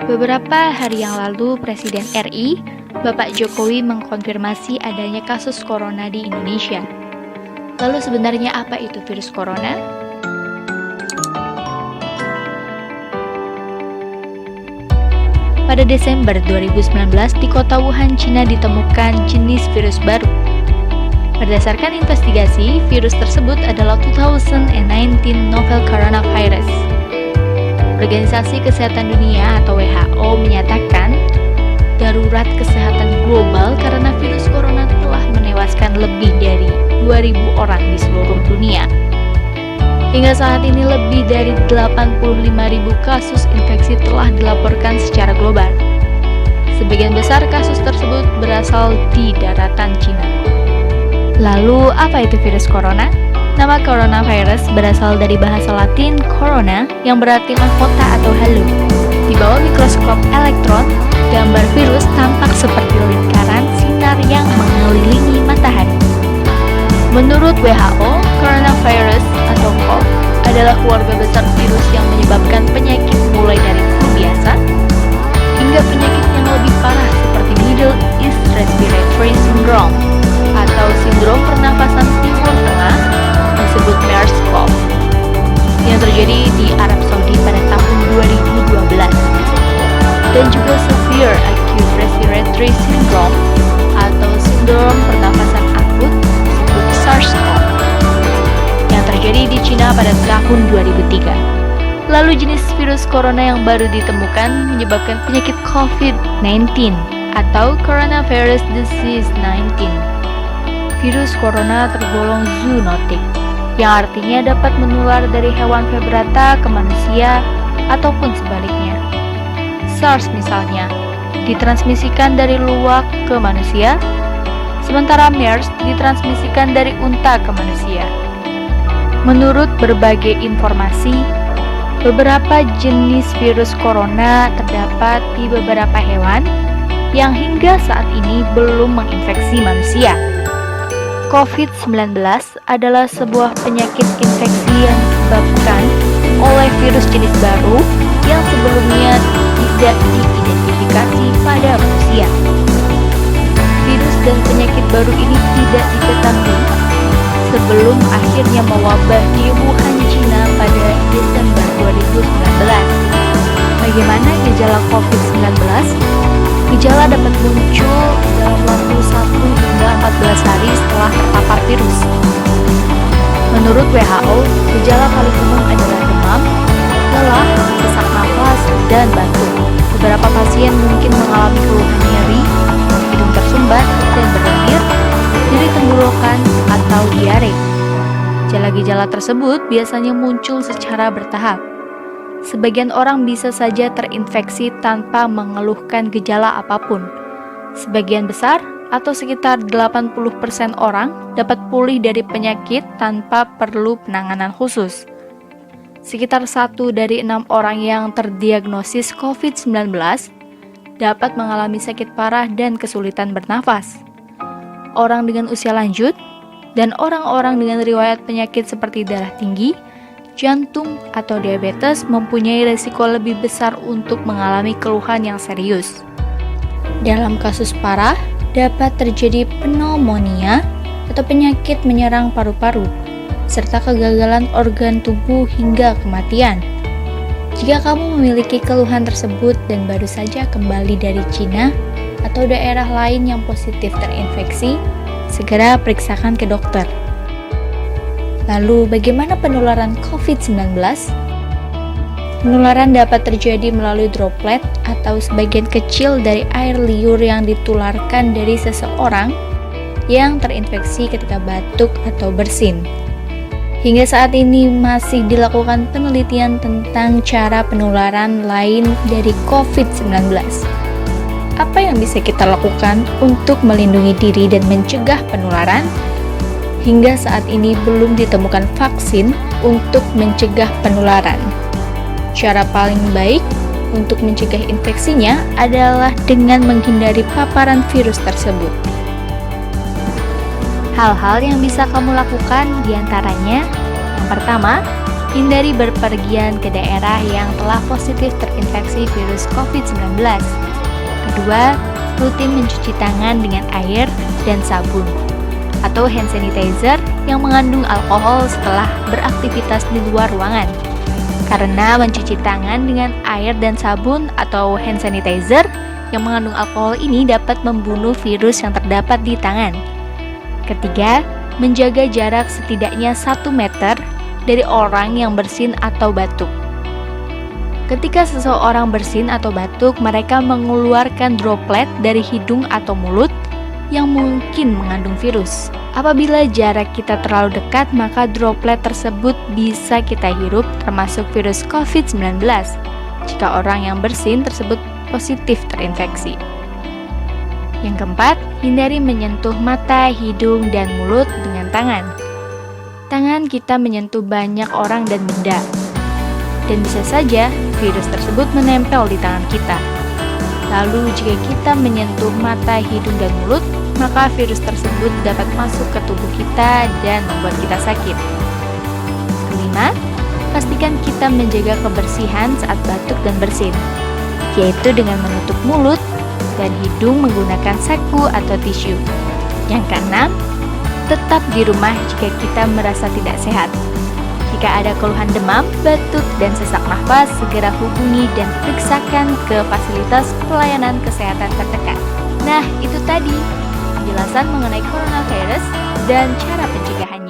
Beberapa hari yang lalu, Presiden RI, Bapak Jokowi mengkonfirmasi adanya kasus corona di Indonesia. Lalu sebenarnya apa itu virus corona? Pada Desember 2019, di kota Wuhan, Cina ditemukan jenis virus baru. Berdasarkan investigasi, virus tersebut adalah 2019 novel coronavirus. Organisasi Kesehatan Dunia atau WHO menyatakan darurat kesehatan global karena virus corona telah menewaskan lebih dari 2.000 orang di seluruh dunia. Hingga saat ini lebih dari 85.000 kasus infeksi telah dilaporkan secara global. Sebagian besar kasus tersebut berasal di daratan Cina. Lalu, apa itu virus corona? Nama coronavirus berasal dari bahasa Latin corona yang berarti mahkota atau halo. Di bawah mikroskop elektron, gambar virus tampak seperti lingkaran sinar yang mengelilingi matahari. Menurut WHO, coronavirus atau COV adalah keluarga besar virus yang menyebabkan penyakit mulai dari flu biasa hingga penyakit yang lebih parah seperti Middle East Respiratory Syndrome atau sindrom pernafasan Timur Tengah disebut MERS-CoV yang terjadi di Arab Saudi pada tahun 2012 dan juga Severe Acute Respiratory Syndrome atau sindrom pernafasan akut disebut SARS-CoV yang terjadi di Cina pada tahun 2003. Lalu jenis virus corona yang baru ditemukan menyebabkan penyakit COVID-19 atau Coronavirus Disease 19. Virus corona tergolong zoonotik, yang artinya dapat menular dari hewan vertebrata ke manusia ataupun sebaliknya. SARS misalnya, ditransmisikan dari luwak ke manusia, sementara MERS ditransmisikan dari unta ke manusia. Menurut berbagai informasi, beberapa jenis virus corona terdapat di beberapa hewan yang hingga saat ini belum menginfeksi manusia. COVID-19 adalah sebuah penyakit infeksi yang disebabkan oleh virus jenis baru yang sebelumnya tidak diidentifikasi pada manusia. Virus dan penyakit baru ini tidak diketahui sebelum akhirnya mewabah di Wuhan, Cina pada Desember 2019. Bagaimana gejala COVID-19? Gejala dapat muncul dalam waktu 1 hingga 14 hari setelah terpapar virus. Menurut WHO, gejala paling umum adalah demam, lelah, sesak napas, dan batuk. Beberapa pasien mungkin mengalami keluhan nyeri, hidung tersumbat dan berlendir, nyeri tenggorokan, atau diare. Gejala-gejala tersebut biasanya muncul secara bertahap. Sebagian orang bisa saja terinfeksi tanpa mengeluhkan gejala apapun. Sebagian besar atau sekitar 80% orang dapat pulih dari penyakit tanpa perlu penanganan khusus. Sekitar 1 dari 6 orang yang terdiagnosis COVID-19 dapat mengalami sakit parah dan kesulitan bernafas. Orang dengan usia lanjut dan orang-orang dengan riwayat penyakit seperti darah tinggi, jantung, atau diabetes mempunyai risiko lebih besar untuk mengalami keluhan yang serius. Dalam kasus parah, dapat terjadi pneumonia atau penyakit menyerang paru-paru, serta kegagalan organ tubuh hingga kematian. Jika kamu memiliki keluhan tersebut dan baru saja kembali dari Cina atau daerah lain yang positif terinfeksi, segera periksakan ke dokter. Lalu, bagaimana penularan COVID-19? Penularan dapat terjadi melalui droplet atau sebagian kecil dari air liur yang ditularkan dari seseorang yang terinfeksi ketika batuk atau bersin. Hingga saat ini masih dilakukan penelitian tentang cara penularan lain dari COVID-19. Apa yang bisa kita lakukan untuk melindungi diri dan mencegah penularan? Hingga saat ini belum ditemukan vaksin untuk mencegah penularan. Cara paling baik untuk mencegah infeksinya adalah dengan menghindari paparan virus tersebut. Hal-hal yang bisa kamu lakukan diantaranya, yang pertama, Hindari berpergian ke daerah yang telah positif terinfeksi virus COVID-19. Kedua, rutin mencuci tangan dengan air dan sabun atau hand sanitizer yang mengandung alkohol setelah beraktivitas di luar ruangan. Karena mencuci tangan dengan air dan sabun atau hand sanitizer yang mengandung alkohol ini dapat membunuh virus yang terdapat di tangan. Ketiga, menjaga jarak setidaknya 1 meter dari orang yang bersin atau batuk. Ketika seseorang bersin atau batuk, mereka mengeluarkan droplet dari hidung atau mulut yang mungkin mengandung virus. Apabila jarak kita terlalu dekat, maka droplet tersebut bisa kita hirup, termasuk virus COVID-19 jika orang yang bersin tersebut positif terinfeksi. Yang keempat, hindari menyentuh mata, hidung, dan mulut dengan tangan. Tangan kita menyentuh banyak orang dan benda, dan bisa saja virus tersebut menempel di tangan kita. Lalu jika kita menyentuh mata, hidung, dan mulut, maka virus tersebut dapat masuk ke tubuh kita dan membuat kita sakit. Kelima, pastikan kita menjaga kebersihan saat batuk dan bersin, yaitu dengan menutup mulut dan hidung menggunakan saku atau tisu. Yang keenam, tetap di rumah jika kita merasa tidak sehat. Jika ada keluhan demam, batuk, dan sesak nafas, segera hubungi dan periksakan ke fasilitas pelayanan kesehatan terdekat. Nah, itu tadi penjelasan mengenai coronavirus dan cara pencegahannya.